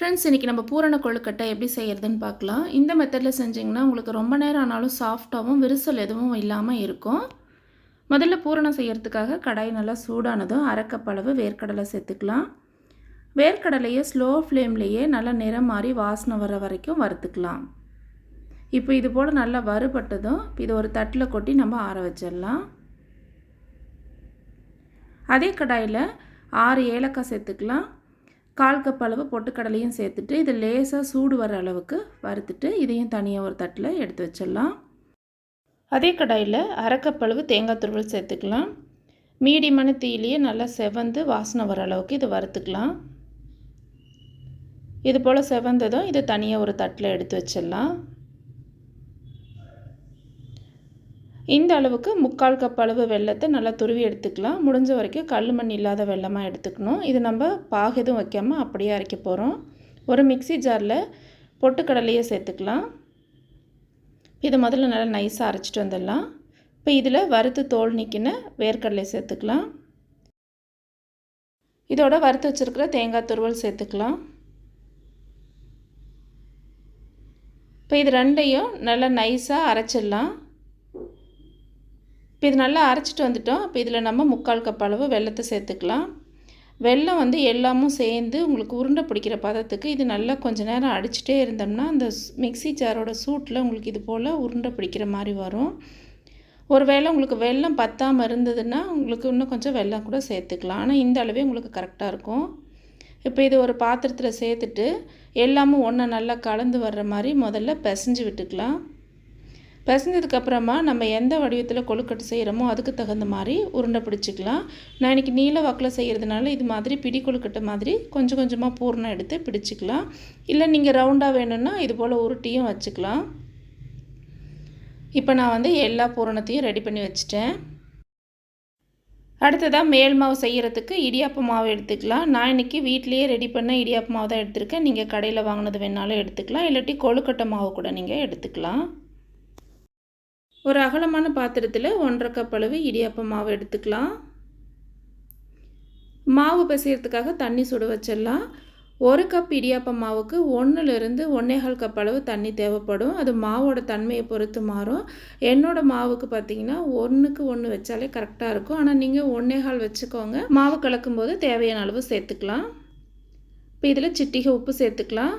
Friends, இன்றைக்கி நம்ம பூரண கொழுக்கட்டை எப்படி செய்கிறதுன்னு பார்க்கலாம். இந்த மெத்தடில் செஞ்சிங்கன்னா உங்களுக்கு ரொம்ப நேரம் ஆனாலும் சாஃப்டாகவும் விரிசல் எதுவும் இல்லாமல் இருக்கும். முதல்ல பூரணம் செய்கிறதுக்காக கடாய் நல்லா சூடானதும் அரை கப் அளவு வேர்க்கடலை சேர்த்துக்கலாம். வேர்க்கடலையை ஸ்லோ ஃப்ளேம்லேயே நல்லா நிறம் மாறி வாசனை வர வரைக்கும் வறுத்துக்கலாம். இப்போ இது போல் நல்லா வறுபட்டதும் இது ஒரு தட்டில் கொட்டி நம்ம ஆற வச்சிடலாம். அதே கடாயில் 6 ஏலக்காய் சேர்த்துக்கலாம். 1/4 கப் அளவு பொட்டுக்கடலையும் சேர்த்துட்டு இது லேசாக சூடு வர அளவுக்கு வறுத்துட்டு இதையும் தனியாக ஒரு தட்டில் எடுத்து வச்சிடலாம். அதே கடாயில் அரை கப் அளவு தேங்காய் துருவல் சேர்த்துக்கலாம். மீடியமான தீயிலேயே நல்லா செவந்து வாசனை வர அளவுக்கு இது வறுத்துக்கலாம். இது போல் செவந்ததும் இதை தனியாக ஒரு தட்டில் எடுத்து வச்சிடலாம். இந்த அளவுக்கு 3/4 கப் அளவு வெல்லத்தை நல்லா துருவி எடுத்துக்கலாம். முடிஞ்ச வரைக்கும் கல் மண் இல்லாத வெல்லமாக எடுத்துக்கணும். இது நம்ம பாகு எதுவும் வைக்காமல் அப்படியே அரைக்க போகிறோம். ஒரு மிக்சி ஜாரில் பொட்டுக்கடலையை சேர்த்துக்கலாம். இதை முதல்ல நல்லா நைஸாக அரைச்சிட்டு வந்துடலாம். இப்போ இதில் வறுத்து தோல் நீக்கின வேர்க்கடலை சேர்த்துக்கலாம். இதோட வறுத்து வச்சுருக்கிற தேங்காய் துருவல் சேர்த்துக்கலாம். இப்போ இது ரெண்டையும் நல்லா நைஸாக அரைச்சிடலாம். இப்போ இது நல்லா அரைச்சிட்டு வந்துட்டோம். இப்போ இதில் நம்ம 3/4 கப் அளவு வெல்லத்தை சேர்த்துக்கலாம். வெல்லம் எல்லாமும் சேர்ந்து உங்களுக்கு உருண்டை பிடிக்கிற பதத்துக்கு இது நல்லா கொஞ்சம் நேரம் அடிச்சுட்டே இருந்தோம்னா அந்த மிக்சி ஜாரோட சூட்டில் உங்களுக்கு இது போல் உருண்டை பிடிக்கிற மாதிரி வரும். ஒரு வேளை உங்களுக்கு வெல்லம் பத்தாமல் இருந்ததுன்னா உங்களுக்கு இன்னும் கொஞ்சம் வெல்லம் கூட சேர்த்துக்கலாம். ஆனால் இந்த அளவே உங்களுக்கு கரெக்டாக இருக்கும். இப்போ இது ஒரு பாத்திரத்தில் சேர்த்துட்டு எல்லாமும் ஒன்றா நல்லா கலந்து வர்ற மாதிரி முதல்ல பிசைஞ்சு விட்டுக்கலாம். பிசைஞ்சதுக்கப்புறமா நம்ம எந்த வடிவத்தில் கொழுக்கட்டை செய்கிறோமோ அதுக்கு தகுந்த மாதிரி உருண்டை பிடிச்சிக்கலாம். நான் இன்றைக்கி நீல வாக்கில் செய்கிறதுனால இது மாதிரி பிடி கொழுக்கட்டை மாதிரி கொஞ்சம் கொஞ்சமாக பூரணம் எடுத்து பிடிச்சிக்கலாம். இல்லை நீங்கள் ரவுண்டாக வேணும்னா இது போல் உருட்டியும் வச்சுக்கலாம். இப்போ நான் எல்லா பூரணத்தையும் ரெடி பண்ணி வச்சுட்டேன். அடுத்ததாக மேல் மாவு செய்கிறதுக்கு இடியாப்ப மாவு எடுத்துக்கலாம். நான் இன்றைக்கி வீட்டிலையே ரெடி பண்ண இடியாப்ப மாவு தான் எடுத்திருக்கேன். நீங்கள் கடையில் வாங்கினது வேணாலும் எடுத்துக்கலாம். இல்லாட்டி கொழுக்கட்டை மாவு கூட நீங்கள் எடுத்துக்கலாம். ஒரு அகலமான பாத்திரத்தில் 1/2 கப் அளவு இடியாப்ப மாவு எடுத்துக்கலாம். மாவு பிசைகிறதுக்காக தண்ணி சுட வச்சிடலாம். 1 கப் இடியாப்ப மாவுக்கு 1லிருந்து 1.25 கப் அளவு தண்ணி தேவைப்படும். அது மாவோட தன்மையை பொறுத்து மாறும். என்னோடய மாவுக்கு பார்த்திங்கன்னா 1க்கு 1 வச்சாலே கரெக்டாக இருக்கும். ஆனால் நீங்கள் 1.25 வச்சுக்கோங்க. மாவு கலக்கும்போது தேவையான அளவு சேர்த்துக்கலாம். இப்போ இதில் சிட்டிகை உப்பு சேர்த்துக்கலாம்.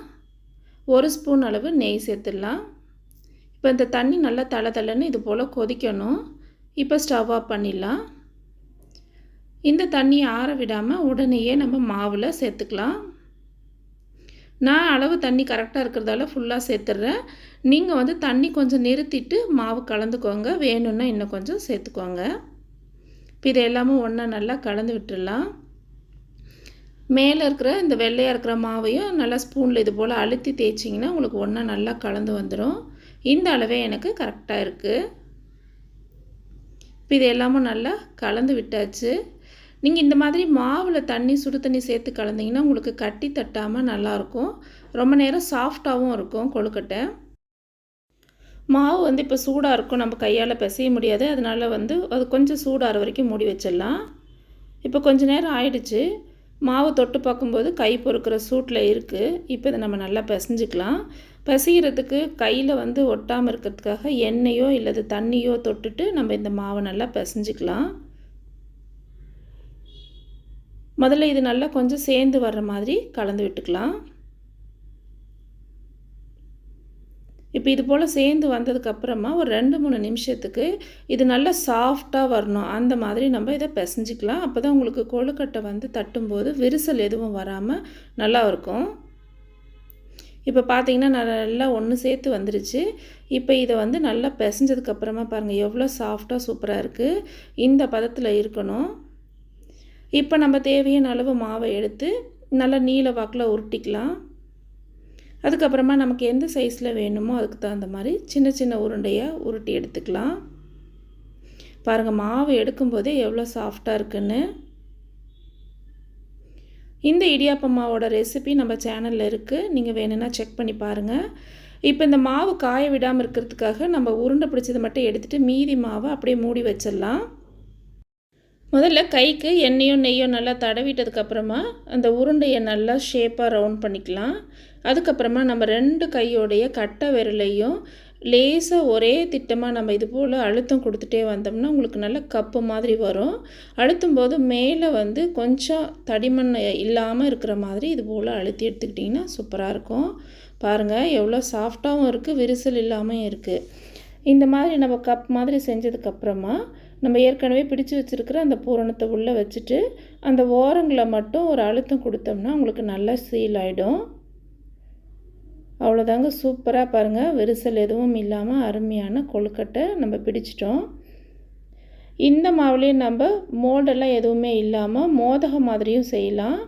1 ஸ்பூன் அளவு நெய் சேர்த்துடலாம். இப்போ இந்த தண்ணி நல்லா தளன்னு இது போல் கொதிக்கணும். இப்போ ஸ்டவ் ஆஃப் பண்ணிடலாம். இந்த தண்ணியை ஆற விடாமல் உடனேயே நம்ம மாவில் சேர்த்துக்கலாம். நான் அளவு தண்ணி கரெக்டாக இருக்கிறதால ஃபுல்லாக சேர்த்துட்றேன். நீங்கள் தண்ணி கொஞ்சம் நிறுத்திட்டு மாவு கலந்துக்கோங்க. வேணும்னா இன்னும் கொஞ்சம் சேர்த்துக்கோங்க. இப்போ இது எல்லாமே ஒன்றா நல்லா கலந்து விட்டுடலாம். மேலே இருக்கிற இந்த வெள்ளையாக இருக்கிற மாவையும் நல்லா ஸ்பூனில் இது போல் அழுத்தி தேய்ச்சிங்கன்னா உங்களுக்கு ஒன்றா நல்லா கலந்து வந்துடும். இந்த அளவே எனக்கு கரெக்டாக இருக்குது. இப்போ இது எல்லாமும் நல்லா கலந்து விட்டாச்சு. நீங்கள் இந்த மாதிரி மாவில் சுடு தண்ணி சேர்த்து கலந்திங்கன்னா உங்களுக்கு கட்டி தட்டாமல் நல்லாயிருக்கும். ரொம்ப நேரம் சாஃப்டாகவும் இருக்கும் கொழுக்கட்டை. மாவு இப்போ சூடாக இருக்கும். நம்ம கையால் பிசைய முடியாது. அதனால் அது கொஞ்சம் சூடாகிற வரைக்கும் மூடி வச்சிடலாம். இப்போ கொஞ்சம் நேரம் ஆயிடுச்சு. மாவு தொட்டு பார்க்கும்போது கை பொறுக்கிற சூட்டில் இருக்குது. இப்போ இதை நம்ம நல்லா பிசைஞ்சிக்கலாம். பிசைகிறதுக்கு கையில் ஒட்டாமல் இருக்கிறதுக்காக எண்ணெயோ இல்லது தண்ணியோ தொட்டுட்டு நம்ம இந்த மாவை நல்லா பிசைஞ்சிக்கலாம். முதல்ல இது நல்லா கொஞ்சம் சேர்ந்து வர்ற மாதிரி கலந்து விட்டுக்கலாம். இப்போ இது போல் சேர்ந்து வந்ததுக்கப்புறமா ஒரு 2-3 நிமிஷத்துக்கு இது நல்லா சாஃப்டாக வரணும். அந்த மாதிரி நம்ம இதை பிசைஞ்சிக்கலாம். அப்போ தான் உங்களுக்கு கொழுக்கட்டை தட்டும்போது விரிசல் எதுவும் வராமல் நல்லா இருக்கும். இப்போ பார்த்திங்கன்னா நல்லா ஒன்று சேர்த்து வந்துருச்சு. இப்போ இதை நல்லா பிசைஞ்சதுக்கப்புறமா பாருங்கள் எவ்வளோ சாஃப்டாக சூப்பராக இருக்குது. இந்த பதத்தில் இருக்கணும். இப்போ நம்ம தேவையான அளவு மாவை எடுத்து நல்லா நீல வாக்கில் உருட்டிக்கலாம். அதுக்கப்புறமா நமக்கு எந்த சைஸில் வேணுமோ அதுக்கு தகுந்த மாதிரி சின்ன சின்ன உருண்டையாக உருட்டி எடுத்துக்கலாம். பாருங்கள் மாவு எடுக்கும்போதே எவ்வளோ சாஃப்டாக இருக்குன்னு. இந்த இடியாப்ப மாவோட ரெசிபி நம்ம சேனலில் இருக்குது. நீங்கள் வேணும்னா செக் பண்ணி பாருங்கள். இப்போ இந்த மாவு காய விடாமல் இருக்கிறதுக்காக நம்ம உருண்டை பிடிச்சதை மட்டும் எடுத்துகிட்டு மீதி மாவை அப்படியே மூடி வச்சிடலாம். முதல்ல கைக்கு எண்ணெயோ நெய்யோ நல்லா தடவிட்டதுக்கப்புறமா அந்த உருண்டையை நல்லா ஷேப்பாக ரவுண்ட் பண்ணிக்கலாம். அதுக்கப்புறமா நம்ம 2 கையோடைய கட்டை விரலையும் லேசாக ஒரே திட்டமாக நம்ம இது போல் அழுத்தம் கொடுத்துட்டே வந்தோம்னா உங்களுக்கு நல்ல கப்பு மாதிரி வரும். அழுத்தும் போது மேலே வந்து கொஞ்சம் தடிமண் இல்லாமல் இருக்கிற மாதிரி இது போல் அழுத்தி எடுத்துக்கிட்டிங்கன்னா சூப்பராக இருக்கும். பாருங்கள் எவ்வளோ சாஃப்டாகவும் இருக்குது, விரிசல் இல்லாமல் இருக்குது. இந்த மாதிரி நம்ம கப் மாதிரி செஞ்சதுக்கப்புறமா நம்ம ஏற்கனவே பிடிச்சு வச்சுருக்கிற அந்த பூரணத்தை உள்ளே வச்சுட்டு அந்த ஓரங்களை மட்டும் ஒரு அழுத்தம் கொடுத்தோம்னா உங்களுக்கு நல்லா சீல் ஆகிடும். அவ்வளோதாங்க, சூப்பராக பாருங்கள், விரிசல் எதுவும் இல்லாமல் அருமையான கொழுக்கட்டை நம்ம பிடிச்சிட்டோம். இந்த மாவுலேயே நம்ம மோல்டெல்லாம் எதுவுமே இல்லாமல் மோதகம் மாதிரியும் செய்யலாம்.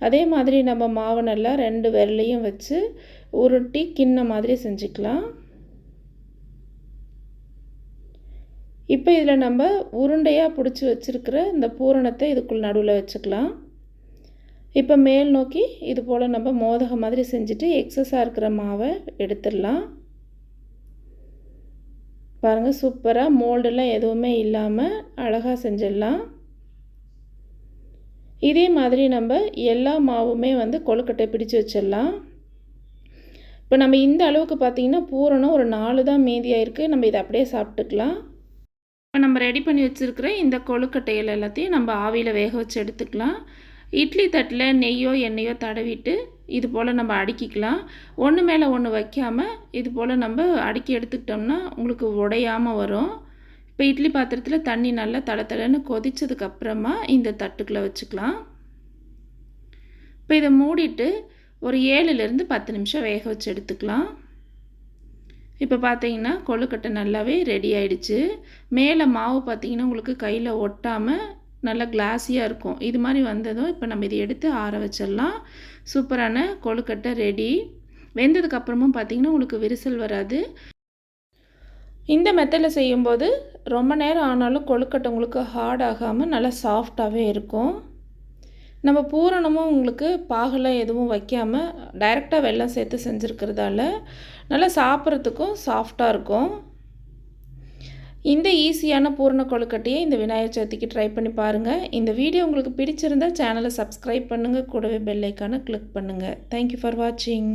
அதே மாதிரி நம்ம மாவை நல்லா 2 விரலையும் வச்சு உருட்டி கிண்ண மாதிரி செஞ்சுக்கலாம். இப்போ இதில் நம்ம உருண்டையாக பிடிச்சி வச்சுருக்கிற இந்த பூரணத்தை இதுக்குள் நடுவில் வச்சுக்கலாம். இப்போ மேல் நோக்கி இது போல் நம்ம மோதகம் மாதிரி செஞ்சுட்டு எக்ஸஸாக இருக்கிற மாவை எடுத்துடலாம். பாருங்கள் சூப்பராக மோல்டெல்லாம் எதுவுமே இல்லாமல் அழகாக செஞ்சிடலாம். இதே மாதிரி நம்ம எல்லா மாவுமே வந்து கொழுக்கட்டை பிடிச்சு வச்சிடலாம். இப்போ நம்ம இந்த அளவுக்கு பார்த்திங்கன்னா பூரணம் ஒரு 4 தான் மீதியாக இருக்குது. நம்ம இதை அப்படியே சாப்பிட்டுக்கலாம். இப்போ நம்ம ரெடி பண்ணி வச்சுருக்கிற இந்த கொழுக்கட்டைகள் எல்லாத்தையும் நம்ம ஆவியில் வேக வச்சு எடுத்துக்கலாம். இட்லி தட்டில் நெய்யோ எண்ணெயோ தடவிட்டு இது போல் நம்ம அடுக்கிக்கலாம். ஒன்று மேலே ஒன்று வைக்காமல் இது போல் நம்ம அடுக்கி எடுத்துக்கிட்டோம்னா உங்களுக்கு உடையாமல் வரும். இப்போ இட்லி பாத்திரத்தில் தண்ணி நல்லா தளன்னு கொதித்ததுக்கப்புறமா இந்த தட்டுக்குள்ளே வச்சுக்கலாம். இப்போ இதை மூடிட்டு ஒரு 7லேருந்து 10 நிமிஷம் வேக வச்சு எடுத்துக்கலாம். இப்போ பார்த்தீங்கன்னா கொழுக்கட்டை நல்லாவே ரெடி ஆகிடுச்சு. மேலே மாவு பார்த்திங்கன்னா உங்களுக்கு கையில் ஒட்டாமல் நல்லா கிளாஸியாக இருக்கும். இது மாதிரி வந்ததும் இப்போ நம்ம இதை எடுத்து ஆற வச்சிடலாம். சூப்பரான கொழுக்கட்டை ரெடி. வெந்ததுக்கப்புறமும் பார்த்திங்கன்னா உங்களுக்கு விரிசல் வராது. இந்த மெத்தடில் செய்யும்போது ரொம்ப நேரம் ஆனாலும் கொழுக்கட்டை உங்களுக்கு ஹார்ட் ஆகாமல் நல்லா சாஃப்டாகவே இருக்கும். நம்ம பூரணமும் உங்களுக்கு பாகெல்லாம் எதுவும் வைக்காமல் டைரெக்டாக வெல்லம் சேர்த்து செஞ்சுருக்கிறதால நல்லா சாப்பிட்றதுக்கும் சாஃப்டாக இருக்கும். இந்த ஈஸியான பூரண கொழுக்கட்டையை இந்த விநாயகர் சதுர்த்திக்கு ட்ரை பண்ணி பாருங்கள். இந்த வீடியோ உங்களுக்கு பிடிச்சிருந்தால் சேனலை சப்ஸ்கிரைப் பண்ணுங்கள், கூடவே பெல் ஐக்கானை கிளிக் பண்ணுங்கள். தேங்க்யூ ஃபார் வாட்சிங்.